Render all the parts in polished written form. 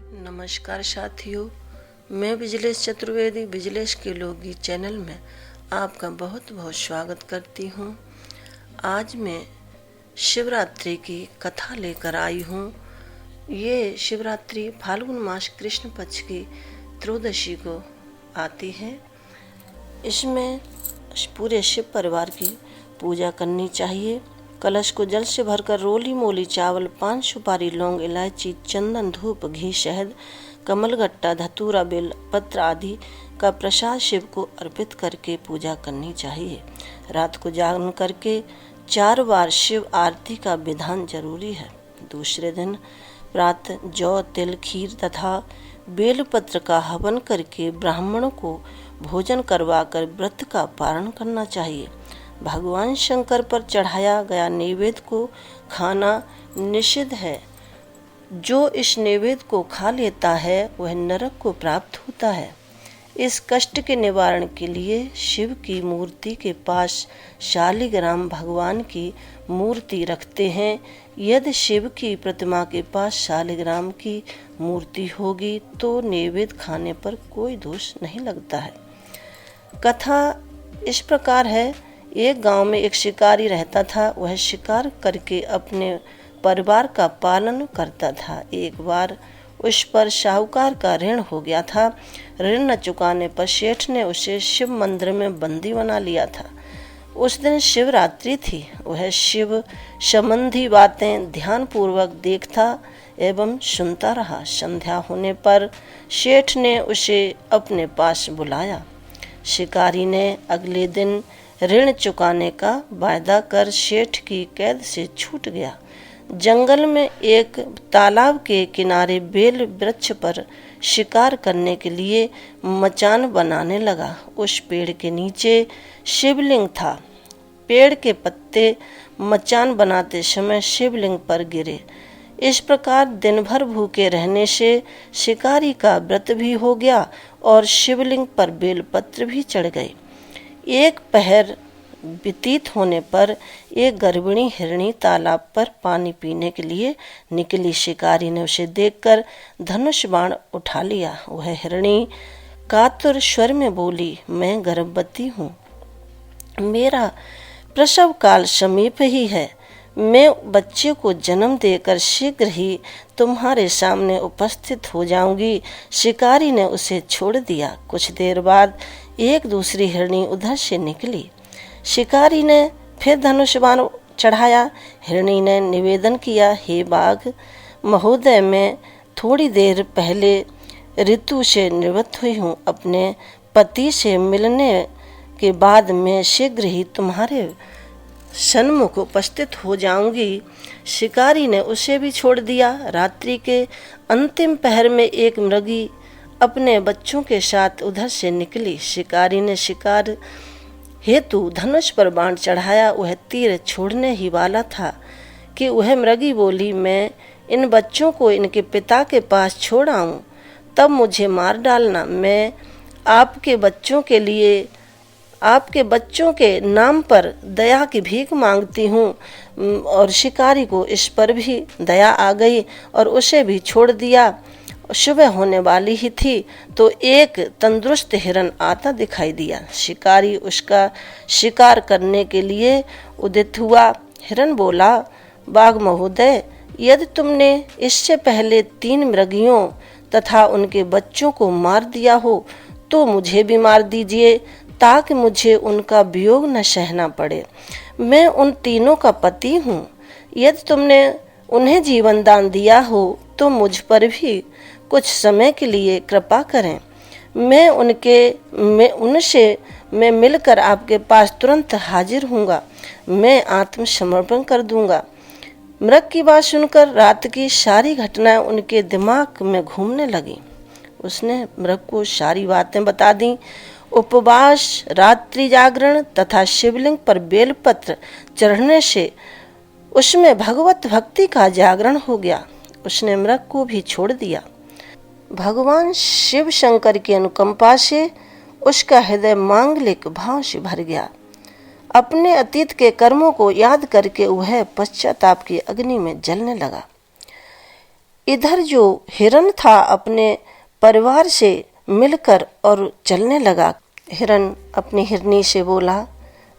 नमस्कार साथियों, मैं बिजलेश चतुर्वेदी बिजलेश के लोकगीत चैनल में आपका बहुत बहुत स्वागत करती हूँ। आज मैं शिवरात्रि की कथा लेकर आई हूँ। ये शिवरात्रि फाल्गुन मास कृष्ण पक्ष की त्रयोदशी को आती है। इसमें पूरे शिव परिवार की पूजा करनी चाहिए। कलश को जल से भरकर रोली मोली चावल, पान सुपारी, लौंग, इलायची, चंदन, धूप, घी, शहद, कमलगट्टा, धतूरा, बेल पत्र आदि का प्रसाद शिव को अर्पित करके पूजा करनी चाहिए। रात को जागरण करके 4 बार शिव आरती का विधान जरूरी है। दूसरे दिन प्रातः जौ, तिल, खीर तथा बेलपत्र का हवन करके ब्राह्मणों को भोजन करवाकर व्रत का पारण करना चाहिए। भगवान शंकर पर चढ़ाया गया नैवेद्य को खाना निषिद्ध है। जो इस नैवेद्य को खा लेता है वह नरक को प्राप्त होता है। इस कष्ट के निवारण के लिए शिव की मूर्ति के पास शालिग्राम भगवान की मूर्ति रखते हैं। यदि शिव की प्रतिमा के पास शालिग्राम की मूर्ति होगी तो नैवेद्य खाने पर कोई दोष नहीं लगता है। कथा इस प्रकार है। एक गांव में एक शिकारी रहता था। वह शिकार करके अपने परिवार का पालन करता था। एक बार उस पर साहूकार का ऋण हो गया था। ऋण न चुकाने पर सेठ ने उसे शिव मंदिर में बंदी बना लिया था। उस दिन शिवरात्रि थी। वह शिव संबंधी बातें ध्यानपूर्वक देखता एवं सुनता रहा। संध्या होने पर सेठ ने उसे अपने पास बुलाया। शिकारी ने अगले दिन ऋण चुकाने का वायदा कर सेठ की कैद से छूट गया। जंगल में एक तालाब के किनारे बेल वृक्ष पर शिकार करने के लिए मचान बनाने लगा। उस पेड़ के नीचे शिवलिंग था। पेड़ के पत्ते मचान बनाते समय शिवलिंग पर गिरे। इस प्रकार दिन भर भूखे रहने से शिकारी का व्रत भी हो गया और शिवलिंग पर बेलपत्र भी चढ़ गए। एक पहर व्यतीत होने पर एक गर्भिणी हिरणी तालाब पर पानी पीने के लिए निकली। शिकारी ने उसे देखकर धनुष बाण उठा लिया। वह हिरणी कातुर स्वर में बोली, मैं गर्भवती हूँ, मेरा प्रसव काल समीप ही है। मैं बच्चे को जन्म देकर शीघ्र ही तुम्हारे सामने उपस्थित हो जाऊंगी। शिकारी ने उसे छोड़ दिया। कुछ देर बाद एक दूसरी हिरणी उधर से निकली। शिकारी ने फिर धनुष बाण चढ़ाया। हिरणी ने निवेदन किया, हे बाघ महोदय, मैं थोड़ी देर पहले ऋतु से निवृत्त हुई हूँ। अपने पति से मिलने के बाद मैं शीघ्र ही तुम्हारे सन्मुख उपस्थित हो जाऊंगी। शिकारी ने उसे भी छोड़ दिया। रात्रि के अंतिम पहर में एक मृगी अपने बच्चों के साथ उधर से निकली। शिकारी ने शिकार हेतु धनुष पर बाण चढ़ाया। वह तीर छोड़ने ही वाला था कि वह मृगी बोली, मैं इन बच्चों को इनके पिता के पास छोड़ आऊं, तब मुझे मार डालना। मैं आपके बच्चों के नाम पर दया की भीख मांगती हूँ। और शिकारी को इस पर भी दया आ गई और उसे भी छोड़ दिया। सुबह होने वाली ही थी तो एक तंदुरुस्त हिरन आता दिखाई दिया। शिकारी उसका शिकार करने के लिए उदित हुआ। हिरन बोला, बाघ महोदय, यदि तुमने इससे पहले 3 मृगियों तथा उनके बच्चों को मार दिया हो तो मुझे भी मार दीजिए, ताकि मुझे उनका वियोग न सहना पड़े। मैं उन तीनों का पति हूँ। यदि तुमने उन्हें जीवन दान दिया हो तो मुझ पर भी कुछ समय के लिए कृपा करें। मैं मिलकर आपके पास तुरंत हाजिर हूँगा। मैं आत्मसमर्पण कर दूंगा। मृग की बात सुनकर रात की सारी घटनाएं उनके दिमाग में घूमने लगी। उसने मृग को सारी बातें बता दी। उपवास, रात्रि जागरण तथा शिवलिंग पर बेलपत्र चढ़ने से उसमें भगवत भक्ति का जागरण हो गया। उसने मृग को भी छोड़ दिया। भगवान शिव शंकर की अनुकंपा से उसका हृदय मांगलिक भाव से भर गया। अपने अतीत के कर्मों को याद करके वह पश्चाताप की अग्नि में जलने लगा। इधर जो हिरन था अपने परिवार से मिलकर और चलने लगा। हिरन अपनी हिरनी से बोला,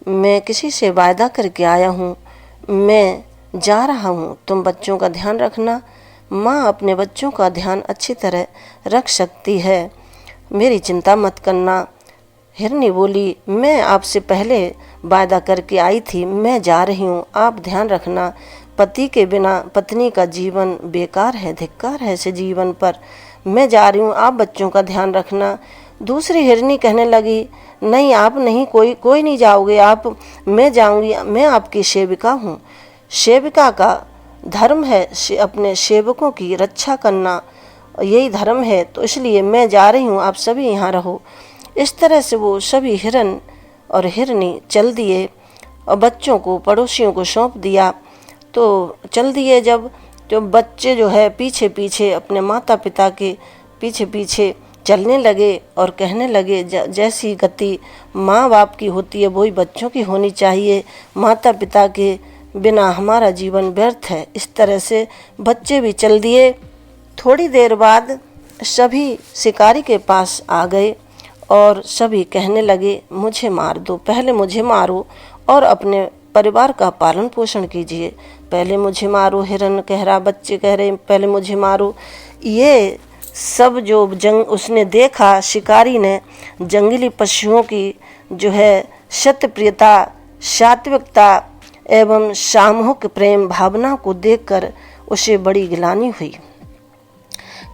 मैं किसी से वायदा करके आया हूँ, मैं जा रहा हूँ, तुम बच्चों का ध्यान रखना। माँ अपने बच्चों का ध्यान अच्छी तरह रख सकती है, मेरी चिंता मत करना। हिरनी बोली, मैं आपसे पहले वायदा करके आई थी, मैं जा रही हूँ, आप ध्यान रखना। पति के बिना पत्नी का जीवन बेकार है, धिक्कार है ऐसे जीवन पर। मैं जा रही हूँ, आप बच्चों का ध्यान रखना। दूसरी हिरनी कहने लगी, नहीं आप नहीं, कोई नहीं जाओगे आप, मैं जाऊंगी, मैं आपकी सेविका हूँ। सेविका का धर्म है अपने सेवकों की रक्षा करना, यही धर्म है, तो इसलिए मैं जा रही हूँ, आप सभी यहाँ रहो। इस तरह से वो सभी हिरन और हिरनी चल दिए और बच्चों को पड़ोसियों को सौंप दिया। तो चल दिए जब, तो बच्चे जो है पीछे पीछे अपने माता पिता के पीछे पीछे चलने लगे और कहने लगे, जैसी गति माँ बाप की होती है वही बच्चों की होनी चाहिए, माता पिता के बिना हमारा जीवन व्यर्थ है। इस तरह से बच्चे भी चल दिए। थोड़ी देर बाद सभी शिकारी के पास आ गए और सभी कहने लगे, मुझे मार दो, पहले मुझे मारो और अपने परिवार का पालन पोषण कीजिए, पहले मुझे मारो। हिरन कह रहा, बच्चे कह रहे पहले मुझे मारो। ये सब जो उसने देखा, शिकारी ने जंगली पशुओं की जो है सत्यप्रियता, सात्विकता एवं सामूहिक प्रेम भावना को देखकर उसे बड़ी गिलानी हुई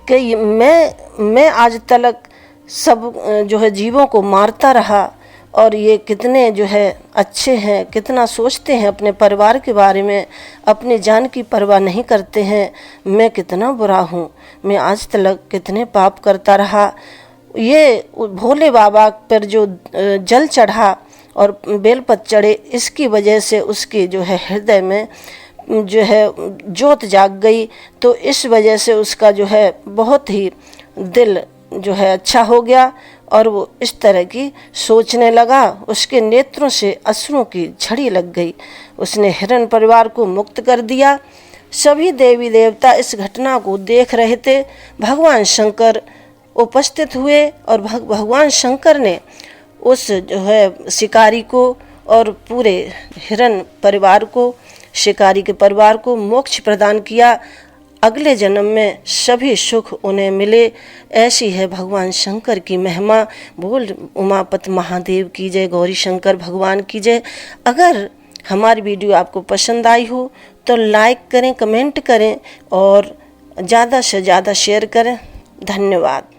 कि मैं आज तक सब जो है जीवों को मारता रहा और ये कितने जो है अच्छे हैं, कितना सोचते हैं अपने परिवार के बारे में, अपनी जान की परवाह नहीं करते हैं, मैं कितना बुरा हूँ, मैं आज तक कितने पाप करता रहा। ये भोले बाबा पर जो जल चढ़ा और बेलपत चढ़े, इसकी वजह से उसके जो है हृदय में जो है जोत जाग गई, तो इस वजह से उसका जो है बहुत ही दिल जो है अच्छा हो गया और वो इस तरह की सोचने लगा। उसके नेत्रों से अश्रुओं की झड़ी लग गई। उसने हिरन परिवार को मुक्त कर दिया। सभी देवी देवता इस घटना को देख रहे थे। भगवान शंकर उपस्थित हुए और भगवान शंकर ने उस जो है शिकारी को और पूरे हिरन परिवार को, शिकारी के परिवार को मोक्ष प्रदान किया। अगले जन्म में सभी सुख उन्हें मिले। ऐसी है भगवान शंकर की महिमा। बोल उमापति महादेव की जय, गौरी शंकर भगवान की जय। अगर हमारी वीडियो आपको पसंद आई हो तो लाइक करें, कमेंट करें और ज़्यादा से ज़्यादा शेयर करें। धन्यवाद।